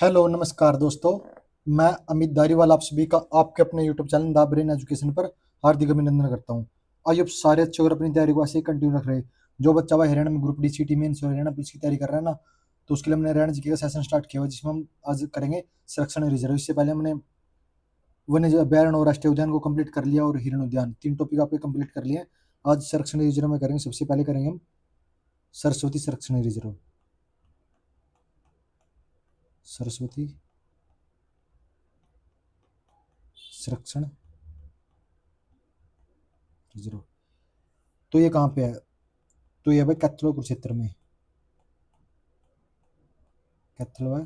Hello नमस्कार दोस्तों। मैं अमित धारीवाल आप सभी का आपके अपने YouTube channel the brain education पर हार्दिक अभिनंदन करता हूं। आइए अब सारे अच्छे और अपनी तैयारी को ऐसे ही कंटिन्यू रख रहे हैं। जो बच्चा भाई हरियाणा में group D C T mains और हरियाणा पुलिस की तैयारी कर रहा है ना, तो उसके लिए हमने हरियाणा जीके का सेशन स्टार्ट किया हुआ है, जिसमें हम आज करेंगे संरक्षण रिजर्व। इससे पहले हमने वन्य अभ्यारण्य और राष्ट्रीय उद्यान को कंप्लीट कर लिया और हिरण उद्यान, तीन टॉपिक आपके कंप्लीट कर लिए। आज संरक्षण रिजर्व में करेंगे। सबसे पहले करेंगे हम सरस्वती संरक्षण रिजर्व। सरस्वती संरक्षण रिजर्व। तो ये कहाँ पे है? तो ये भाई कैथलो कुरुक्षेत्र में। कैथलो है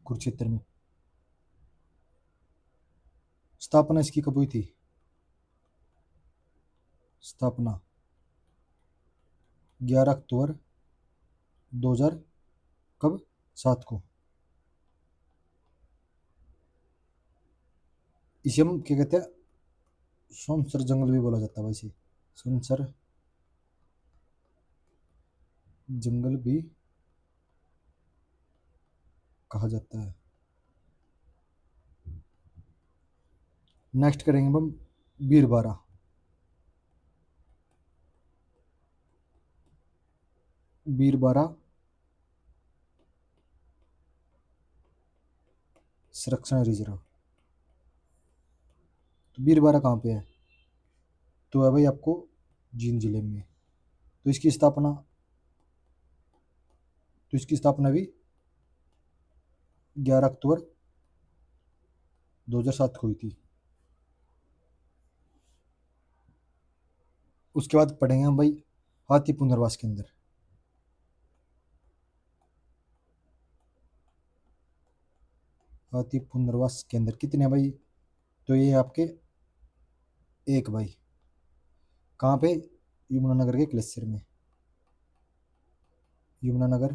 कुरुक्षेत्र में। स्थापना इसकी कब हुई थी? स्थापना 11 अक्टूबर 2000 कब? 7 को। इसे हम क्या कहते हैं? सोनसर जंगल भी बोला जाता है वैसे। सोनसर जंगल भी कहा जाता है। नेक्स्ट करेंगे हम बीरबारा। बीरबारा संरक्षण रिजर्व। तो बीरबारा कहाँ पे है? तो है भाई आपको जींद जिले में। तो इसकी स्थापना भी 11 अक्टूबर 2007 को हुई थी। उसके बाद पढ़ेंगे हम भाई हाथी पुनर्वास केंद्र। हाथी पुनर्वास केंद्र कितने हैं भाई? तो ये आपके एक भाई। कहाँ पे? यमुनानगर के क्लेस्यर में। यमुनानगर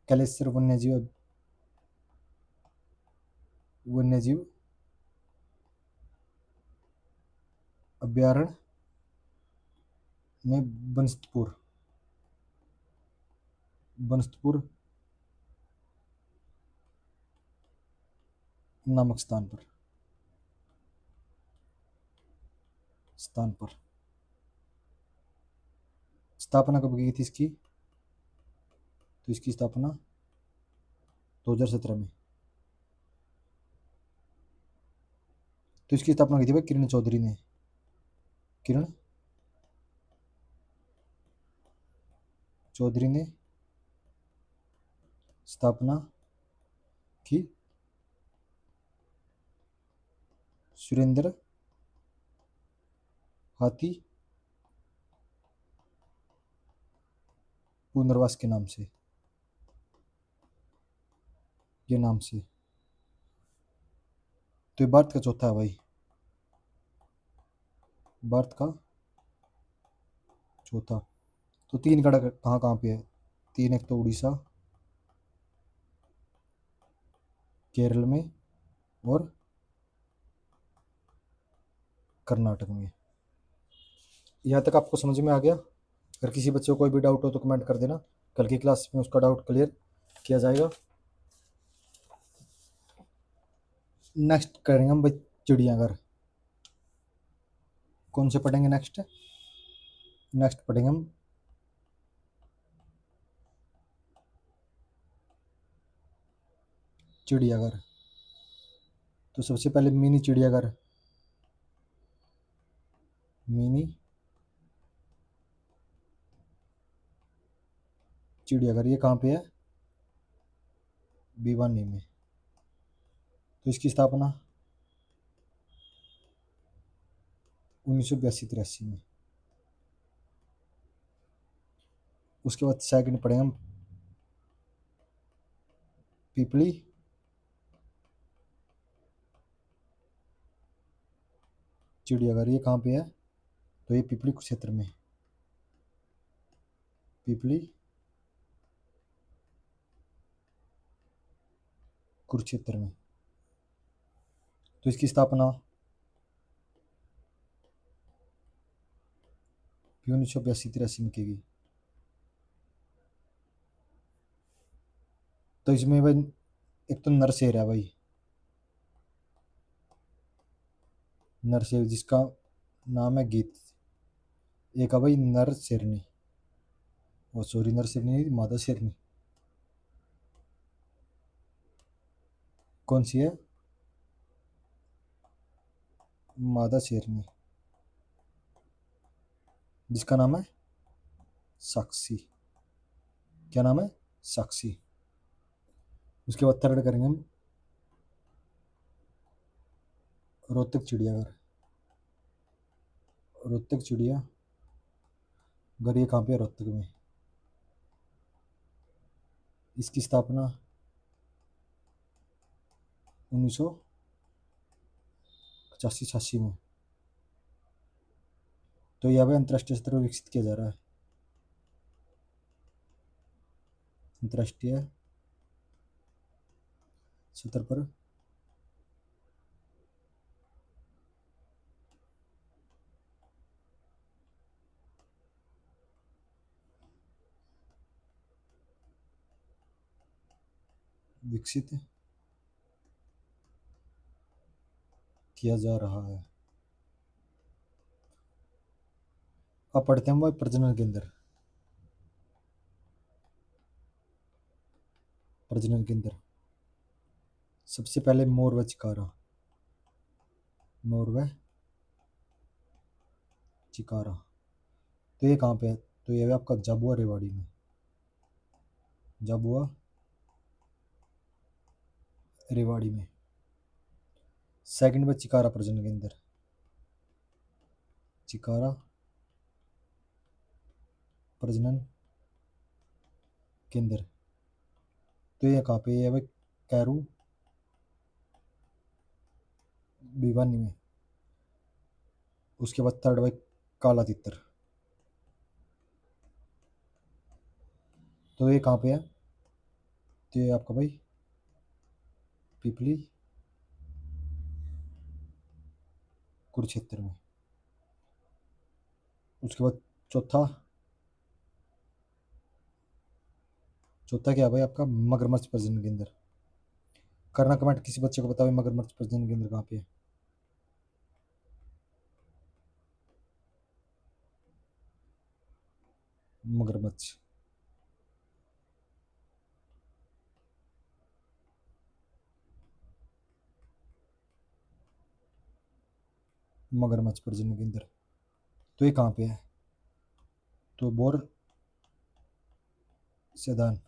कैलेसर वन्यजीव अभ्यारण्य में बनस्तपुर नामक स्थान पर स्थापना कब की थी इसकी? तो इसकी स्थापना 2017 में। तो इसकी स्थापना की थी भाई किरण चौधरी ने। किरण चौधरी ने स्थापना की सुरेंद्र हाथी पुनर्वास के नाम से। ये नाम से। तो ये भारत का चौथा है भाई। भारत का चौथा। तो तीन गढ़ कहाँ कहाँ पे है? तीन, एक तो उड़ीसा, केरल में और कर्नाटक में। यहाँ तक आपको समझ में आ गया? अगर किसी बच्चे को कोई भी डाउट हो तो कमेंट कर देना, कल की क्लास में उसका डाउट क्लियर किया जाएगा। नेक्स्ट करेंगे हम भाई चिड़ियाघर। कौन से पढ़ेंगे नेक्स्ट? नेक्स्ट पढ़ेंगे हम चिड़ियाघर। तो सबसे पहले मिनी चिड़ियाघर। मिनी चिड़ियाघर ये कहाँ पे है? भिवानी में। तो इसकी स्थापना 1982-83 में। उसके बाद सेकंड पढ़ेंगे हम पिपली चिड़ियाघर। ये कहाँ पे है? तो ये पिपली क्षेत्र में। पिपली कुरुक्षेत्र में। तो इसकी स्थापना ये 1982-83 में की गई। तो इसमें भाई एक तो नरसेर है भाई, नरसेर जिसका नाम है गीत। एक है भाई नर शेरनी, वो सॉरी नर शेरनी नहीं, मादा शेरनी। कौन सी है? मादा शेरनी, जिसका नाम है साक्षी। क्या नाम है? साक्षी। उसके बाद थर्ड करेंगे हम रोहतक चिड़ियाघर। रोहतक चिड़िया घर ये कहाँ पे है? रोहतक में। इसकी स्थापना 1985-86 में। तो यह भी अंतर्राष्ट्रीय स्तर पर विकसित किया जा रहा है। अंतर्राष्ट्रीय स्तर पर विकसित किया जा रहा है। अब पढ़ते हैं भाई प्रजनन केंद्र। प्रजनन केंद्र सबसे पहले मोर व चिकारा। मोर व चिकारा। तो ये कहाँ पे है? तो ये है आपका झाबुआ रेवाड़ी में। झाबुआ रेवाड़ी में। सेकंड में चिकारा प्रजनन केंद्र। चिकारा प्रजनन केंद्र। तो ये कहाँ पे है भाई? कैरू भिवानी में। उसके बाद थर्ड भाई काला तितर। तो ये कहाँ पे है? तो ये आपका भाई पिपली कुरुक्षेत्र में। उसके बाद चौथा चौथा क्या है भाई आपका? मगरमच्छ प्रजनन केंद्र। करना कमेंट, किसी बच्चे को बताओ मगरमच्छ प्रजनन केंद्र कहाँ पे है? मगरमच्छ। मगरमच्छ प्रजनन केंद्र। तो ये कहाँ पे है? तो बोर सेदान।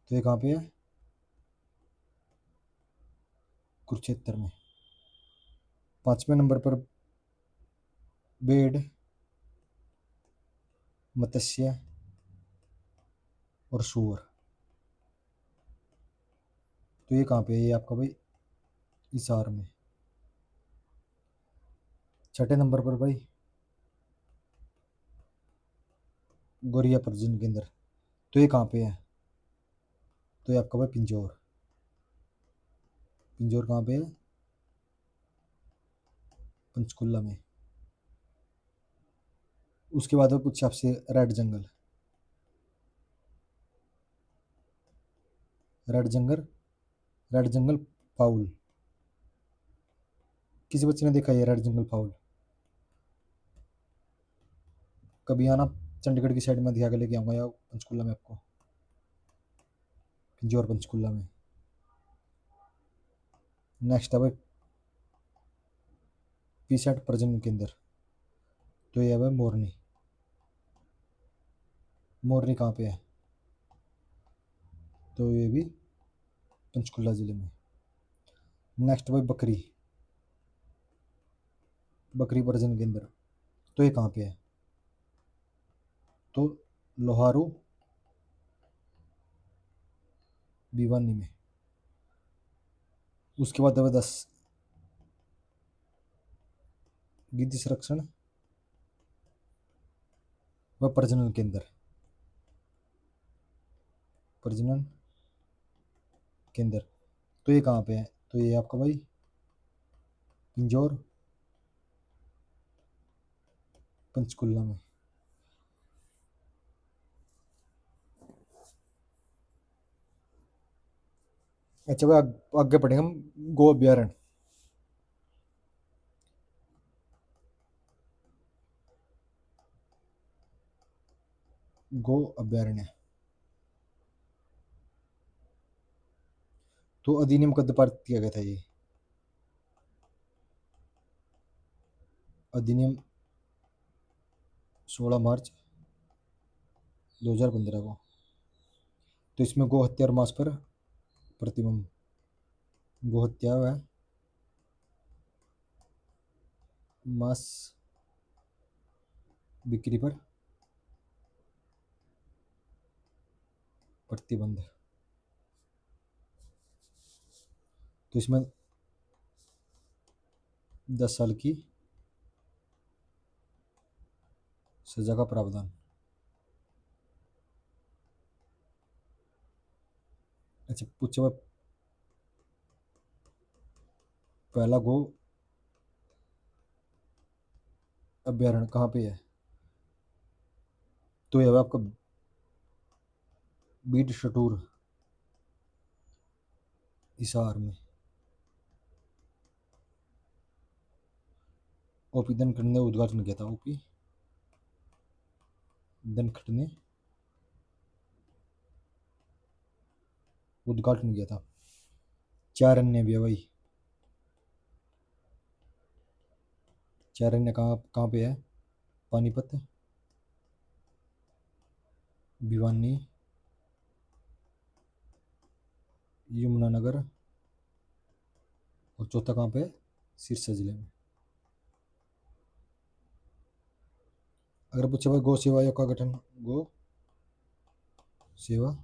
तो ये कहाँ पे है? कुरुक्षेत्र में। पांचवें नंबर पर बेड, मत्स्य और सूअर। तो ये कहाँ पे है? ये आपका भाई हिसार में। छठे नंबर पर भाई गोरिया प्रजनन केंद्र। तो ये कहाँ पे है? तो ये आपका भाई पिंजौर। पिंजौर कहाँ पे है? पंचकुला में। उसके बाद वो पूछे आपसे रेड जंगल। रेड जंगल, रेड जंगल फाउल। किसी बच्चे ने देखा है रेड जंगल फाउल? कभी आना, चंडीगढ़ की साइड में दिखा के लेके आऊँगा, या पंचकुला में आपको, पिंजौर पंचकुला में। नेक्स्ट है भाई पी सेट प्रजनन केंद्र। तो ये है भाई मोरनी। मोरनी कहाँ पे है? तो ये भी पंचकुला जिले में। नेक्स्ट भाई बकरी, बकरी प्रजनन केंद्र। तो ये कहाँ पे है? तो लोहारू भिवानी में। उसके बाद है 10 गिद्ध संरक्षण व प्रजनन केंद्र। प्रजनन केंद्र। तो ये कहाँ पे है? तो ये आपका भाई पिंजौर पंचकुला में। अच्छा भाई, आगे पढ़ेंगे हम। गो अभ्यारण्य। गो अभ्यारण्य तो अधिनियम कब पारित किया गया था ये? अधिनियम 16 मार्च 2015 को। तो इसमें गो हत्या और मांस पर प्रतिबंध। गो हत्या व मांस बिक्री पर प्रतिबंध। तो इसमें 10 साल की सजा का प्रावधान। अच्छा पूछे हुआ, पहला गो अभ्यारण्य कहाँ पे है? तो यह है आपका बीड शटूर हिसार में। ओपी धनखड़ ने उद्घाटन किया था। ओपी धनखड़ ने उद्घाटन किया था। 4 अन्य भी है भाई। 4 अन्य कहाँ कहाँ पे है? पानीपत, भिवानी, यमुनानगर, और चौथा कहाँ पे है? सिरसा जिले में। अगर पूछे भाई गौ सेवा आयोग का गठन। गो सेवा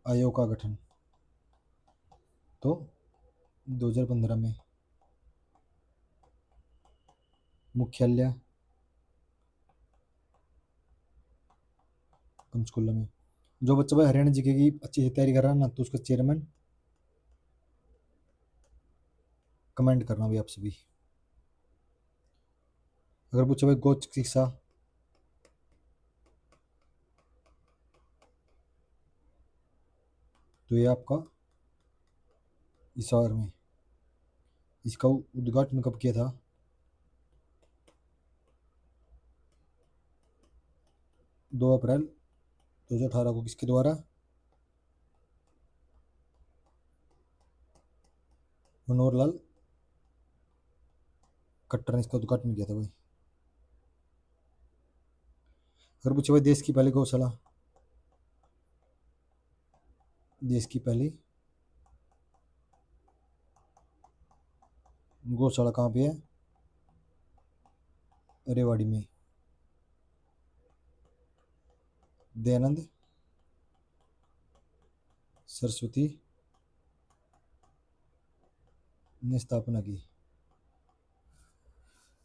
आयोग का गठन तो 2015 में। मुख्यालय पंचकुला में। जो बच्चा भाई हरियाणा जीके की अच्छी से तैयारी कर रहा है ना, तो उसका चेयरमैन कमेंट करना भी आप सभी। अगर पूछे भाई गौ चिकित्सा तो ये आपका हिसार में। इसका उद्घाटन कब किया था? 2 अप्रैल 2018 को। किसके द्वारा? मनोहर लाल खट्टर ने इसका उद्घाटन किया था भाई। अगर पूछे भाई देश की पहली गौशाला। देश की पहली गौशाला कहाँ पे है? रेवाड़ी में। दयानंद सरस्वती ने स्थापना की।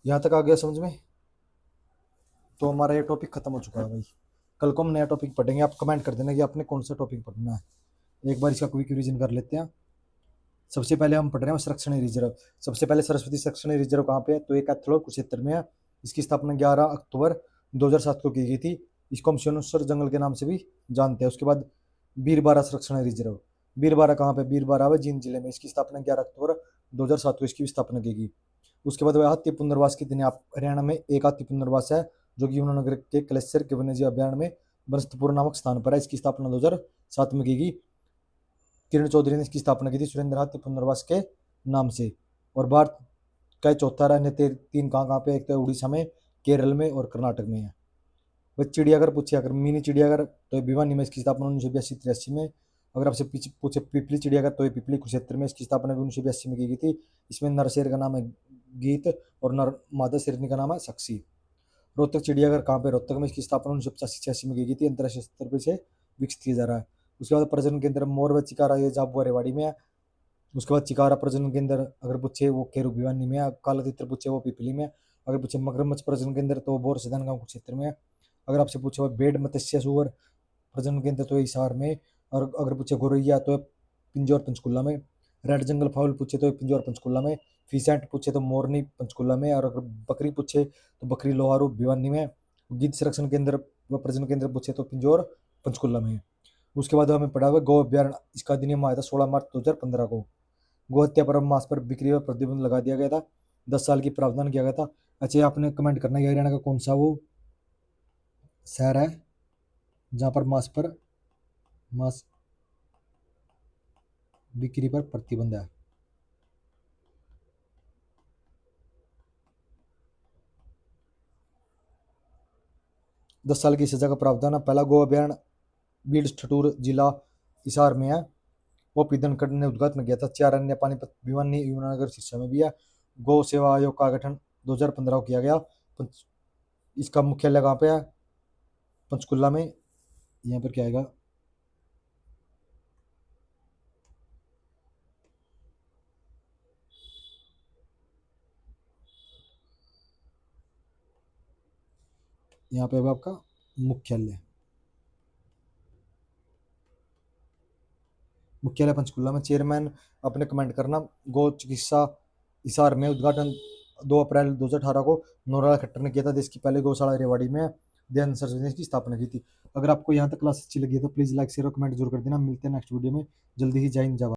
यहाँ तक आ गया समझ में? तो हमारा ये टॉपिक खत्म हो चुका है भाई। कल को हम नया टॉपिक पढ़ेंगे। आप कमेंट कर देना कि आपने कौन सा टॉपिक पढ़ना है। एक बार इसका क्विक रिवीजन कर लेते हैं। सबसे पहले हम पढ़ रहे हैं संरक्षण रिजर्व। सबसे पहले सरस्वती संरक्षण रिजर्व कहाँ पे है? तो एक कैथलोर कुरुक्षेत्र में है। इसकी स्थापना 11 अक्टूबर 2007 को की गई थी। इसको हम सोनेश्वर जंगल के नाम से भी जानते हैं। उसके बाद बीरबारा संरक्षण रिजर्व। बीरबारा कहाँ पे? बीरबारा है जींद जिले में। इसकी स्थापना 11 अक्टूबर 2007 को इसकी भी स्थापना की गई। उसके बाद हाथी पुनर्वास की आप हरियाणा में एक हाथी पुनर्वास है, जो कि यमुनानगर के कलेसर के वन्यजीव अभ्यारण्य में बरस्तपुर नामक स्थान पर है। इसकी स्थापना 2007 में की गई। किरण चौधरी ने इसकी स्थापना की थी सुरेंद्र हाथी पुनर्वास के नाम से। और भारत का चौथा अन्य 3 कहाँ पे? एक तो उड़ीसा में, केरल में और कर्नाटक में है। वह चिड़ियाघर पूछे, अगर मिनी चिड़ियाघर तो भिवानी में इसकी स्थापना 1982-83 में। अगर आपसे पूछे पिपली चिड़ियाघर तो ये पिपली कुरुक्षेत्र में इसकी स्थापना भी 1982 में की गई थी। इसमें नरशेर का नाम है गीत और नर मादा शेरनी का नाम है साक्षी। रोहतक चिड़ियाघर कहाँ पे? रोहतक में इसकी स्थापना 1985-86 में की गई थी। अंतर्राष्ट्रीय स्तर पर से विकसित किया जा रहा है। उसके बाद प्रजनन केंद्र मोर व चिकारा, ये झाबुआ रेवाड़ी में है। उसके बाद चिकारा प्रजनन केंद्र अगर पूछे वो केरू भिवानी में है। काला तितर पूछे वो पिपली में। अगर पूछे मगरमच्छ प्रजनन केंद्र तो बोर सदन गांव क्षेत्र में है। अगर आपसे पूछे वो बेड मत्स्य सुअर प्रजनन केंद्र तो हिसार में। और अगर पूछे गोरैया तो पिंजौर पंचकुला में। रेड जंगल फाउल पूछे तो पिंजौर पंचकुला में। फीसेंट पूछे तो मोरनी पंचकुला में। और अगर बकरी पूछे तो बकरी लोहारू भिवानी में। गिद्ध संरक्षण केंद्र व प्रजनन केंद्र पूछे तो पिंजौर पंचकुला में। उसके बाद हमें पढ़ा हुआ गौ अभ्यारण्य, इसका अधिनियम आया था 16 मार्च 2015 को। गौ हत्या पर मांस पर बिक्री पर प्रतिबंध लगा दिया गया था, 10 साल की प्रावधान किया गया था। अच्छा, ये आपने कमेंट करना है हरियाणा का कौन सा वो शहर है जहां पर मांस बिक्री पर प्रतिबंध है। दस साल की सजा का प्रावधान है। पहला गो अभ्यारण्य बीड ठटूर जिला हिसार में है, वो पीधनखड़ ने उद्घाटन किया था। 4 अन्य पानीपत भिवानी यमुनानगर सिरसा में भी है। गौ सेवा आयोग का गठन 2015 को किया गया। इसका मुख्यालय कहाँ पे है? पंचकुला में। यहाँ पर क्या आएगा? यहाँ पे आपका मुख्यालय मुख्यालय पंचकुला में। चेयरमैन अपने कमेंट करना। गौ चिकित्सा हिसार में उद्घाटन 2 अप्रैल 2018 को नोरा खट्टर ने किया था। देश की पहली गौशाला रेवाड़ी में दयानंद सरस्वती ने इसकी स्थापना की थी। अगर आपको यहाँ तक क्लास अच्छी लगी है तो प्लीज़ लाइक शेयर और कमेंट जरूर कर देना। मिलते हैं नेक्स्ट वीडियो में जल्दी ही। जय हिंद, जय भारत।